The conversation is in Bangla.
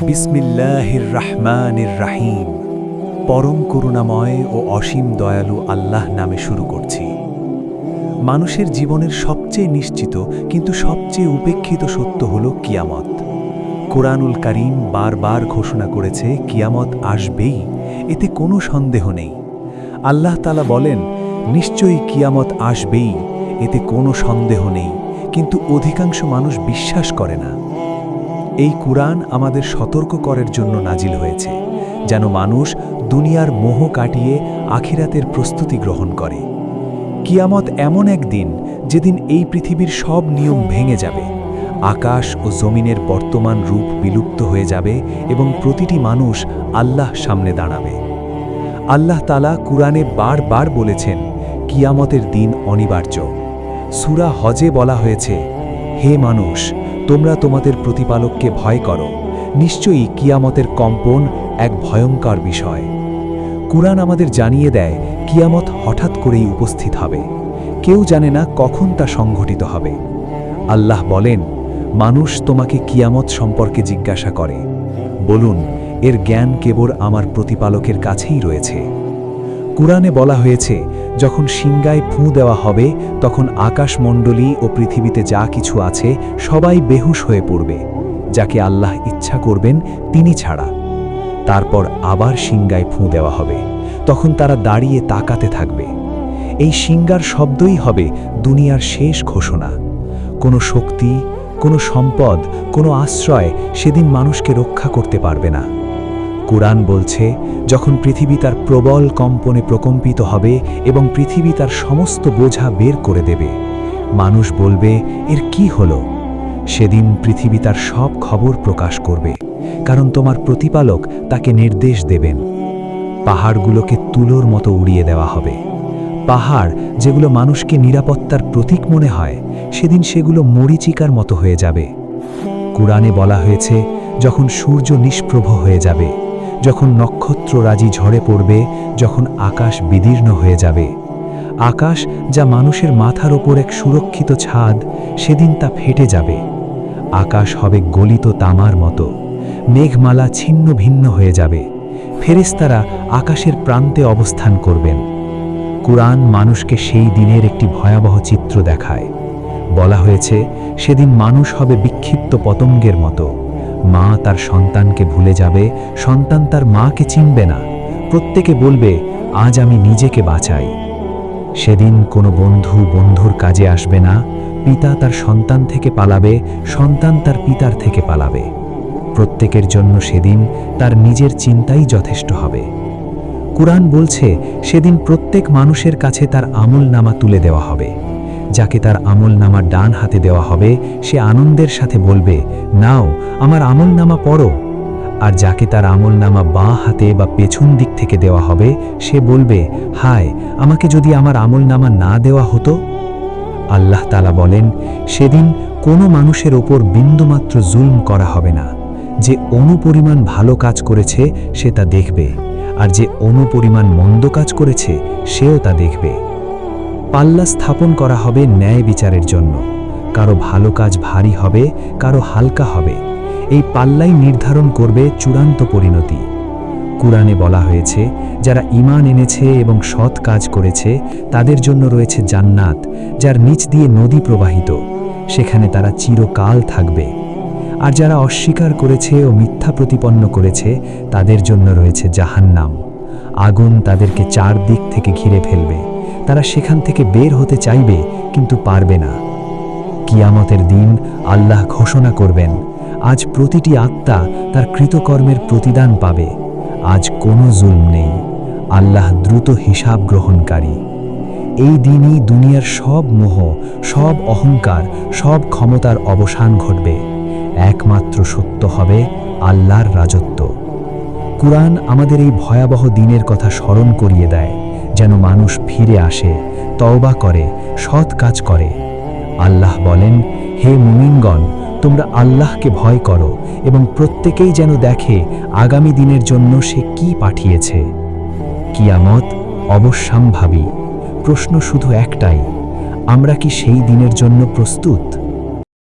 বিসমিল্লাহির রাহমানির রাহিম। পরম করুণাময় ও অসীম দয়ালু আল্লাহ নামে শুরু করছি। মানুষের জীবনের সবচেয়ে নিশ্চিত কিন্তু সবচেয়ে উপেক্ষিত সত্য হল কিয়ামত। কোরআনুল কারীম বারবার ঘোষণা করেছে কিয়ামত আসবেই, এতে কোনো সন্দেহ নেই। আল্লাহ তাআলা বলেন, নিশ্চয়ই কিয়ামত আসবেই, এতে কোনো সন্দেহ নেই, কিন্তু অধিকাংশ মানুষ বিশ্বাস করে না। এই কুরআন আমাদের সতর্ক করার জন্য নাজিল হয়েছে, যেন মানুষ দুনিয়ার মোহ কাটিয়ে আখিরাতের প্রস্তুতি গ্রহণ করে। কিয়ামত এমন এক দিন যেদিন এই পৃথিবীর সব নিয়ম ভেঙে যাবে, আকাশ ও জমিনের বর্তমান রূপ বিলুপ্ত হয়ে যাবে এবং প্রতিটি মানুষ আল্লাহর সামনে দাঁড়াবে। আল্লাহ তাআলা কুরআনে বারবার বলেছেন কিয়ামতের দিন অনিবার্য। সূরা হজে বলা হয়েছে, হে মানুষ, তোমরা তোমাদের প্রতিপালককে ভয় করো, নিশ্চয়ই কিয়ামতের কম্পন এক ভয়ঙ্কর বিষয়। কুরআন আমাদের জানিয়ে দেয় কিয়ামত হঠাৎ করেই উপস্থিত হবে, কেউ জানে না কখন তা সংঘটিত হবে। আল্লাহ বলেন, মানুষ তোমাকে কিয়ামত সম্পর্কে জিজ্ঞাসা করে, বলুন, এর জ্ঞান কেবল আমার প্রতিপালকের কাছেই রয়েছে। কুরআনে বলা হয়েছে, যখন সিংগায় ফুঁ দেওয়া হবে তখন আকাশমণ্ডলী ও পৃথিবীতে যা কিছু আছে সবাই বেহুশ হয়ে পড়বে, যাকে আল্লাহ ইচ্ছা করবেন তিনি ছাড়া। তারপর আবার সিংগায় ফুঁ দেওয়া হবে, তখন তারা দাঁড়িয়ে তাকাতে থাকবে। এই সিংগার শব্দই হবে দুনিয়ার শেষ ঘোষণা। কোনো শক্তি, কোনো সম্পদ, কোনো আশ্রয় সেদিন মানুষকে রক্ষা করতে পারবে না। কুরআন বলছে, যখন পৃথিবী তার প্রবল কম্পনে প্রকম্পিত হবে এবং পৃথিবী তার সমস্ত বোঝা বের করে দেবে, মানুষ বলবে, এর কি হলো? সেদিন পৃথিবী তার সব খবর প্রকাশ করবে, কারণ তোমার প্রতিপালক তাকে নির্দেশ দেবেন। পাহাড়গুলোকে তুলোর মতো উড়িয়ে দেওয়া হবে। পাহাড় যেগুলো মানুষকে নিরাপত্তার প্রতীক মনে হয়, সেদিন সেগুলো মরীচিকার মতো হয়ে যাবে। কুরআনে বলা হয়েছে, যখন সূর্য নিষ্প্রভ হয়ে যাবে, যখন নক্ষত্ররাজি ঝরে পড়বে, যখন আকাশ বিদীর্ণ হয়ে যাবে, আকাশ যা মানুষের মাথার ওপর এক সুরক্ষিত ছাদ, সেদিন তা ফেটে যাবে। আকাশ হবে গলিত তামার মতো, মেঘমালা ছিন্ন ভিন্ন হয়ে যাবে, ফেরেশতারা আকাশের প্রান্তে অবস্থান করবেন। কুরআন মানুষকে সেই দিনের একটি ভয়াবহ চিত্র দেখায়। বলা হয়েছে, সেদিন মানুষ হবে বিক্ষিপ্ত পতঙ্গের মতো। মা তার সন্তানকে ভুলে যাবে, সন্তান তার মাকে চিনবে না। প্রত্যেকে বলবে, আজ আমি নিজেকে বাঁচাই। সেদিন কোনো বন্ধু বন্ধুর কাজে আসবে না, পিতা তার সন্তান থেকে পালাবে, সন্তান তার পিতার থেকে পালাবে। প্রত্যেকের জন্য সেদিন তার নিজের চিন্তাই যথেষ্ট হবে। কুরআন বলছে, সেদিন প্রত্যেক মানুষের কাছে তার আমলনামা তুলে দেওয়া হবে। যাকে তার আমলনামা ডান হাতে দেওয়া হবে, সে আনন্দের সাথে বলবে, নাও আমার আমলনামা পড়ো। আর যাকে তার আমলনামা বাঁ হাতে বা পেছন দিক থেকে দেওয়া হবে, সে বলবে, হায়, আমাকে যদি আমার আমলনামা না দেওয়া হতো। আল্লাহ তাআলা বলেন, সেদিন কোনো মানুষের ওপর বিন্দুমাত্র জুলম করা হবে না। যে অনুপরিমাণ ভালো কাজ করেছে সে তা দেখবে, আর যে অনুপরিমাণ মন্দ কাজ করেছে সেও তা দেখবে। পাল্লা স্থাপন করা হবে ন্যায় বিচারের জন্য। কারো ভালো কাজ ভারী হবে, কারো হালকা হবে। এই পাল্লাই নির্ধারণ করবে চূড়ান্ত পরিণতি। কুরআনে বলা হয়েছে, যারা ঈমান এনেছে এবং সৎ কাজ করেছে তাদের জন্য রয়েছে জান্নাত, যার নিচ দিয়ে নদী প্রবাহিত, সেখানে তারা চিরকাল থাকবে। আর যারা অস্বীকার করেছে ও মিথ্যা প্রতিপন্ন করেছে তাদের জন্য রয়েছে জাহান্নাম। আগুন তাদেরকে চারদিক থেকে ঘিরে ফেলবে, তারা সেখান থেকে বের হতে চাইবে কিন্তু পারবে না। কিয়ামতের দিন আল্লাহ ঘোষণা করবেন, আজ প্রতিটি আত্মা তার কৃতকর্মের প্রতিদান পাবে। আজ কোনো জুলম নেই, আল্লাহ দ্রুত হিসাব গ্রহণকারী। এই দিনই দুনিয়ার সব মোহ, সব অহংকার, সব ক্ষমতার অবসান ঘটবে। একমাত্র সত্য হবে আল্লাহর রাজত্ব। কুরআন আমাদের এই ভয়াবহ দিনের কথা স্মরণ করিয়ে দেয়, যেন মানুষ ফিরে আসে, তওবা করে, সৎ কাজ করে। আল্লাহ বলেন, হে মুমিনগণ, তোমরা আল্লাহকে ভয় করো এবং প্রত্যেকেই যেন দেখে আগামী দিনের জন্য সে কি পাঠিয়েছে। কিয়ামত অবশ্যম্ভাবী। প্রশ্ন শুধু একটাই, আমরা কি সেই দিনের জন্য প্রস্তুত?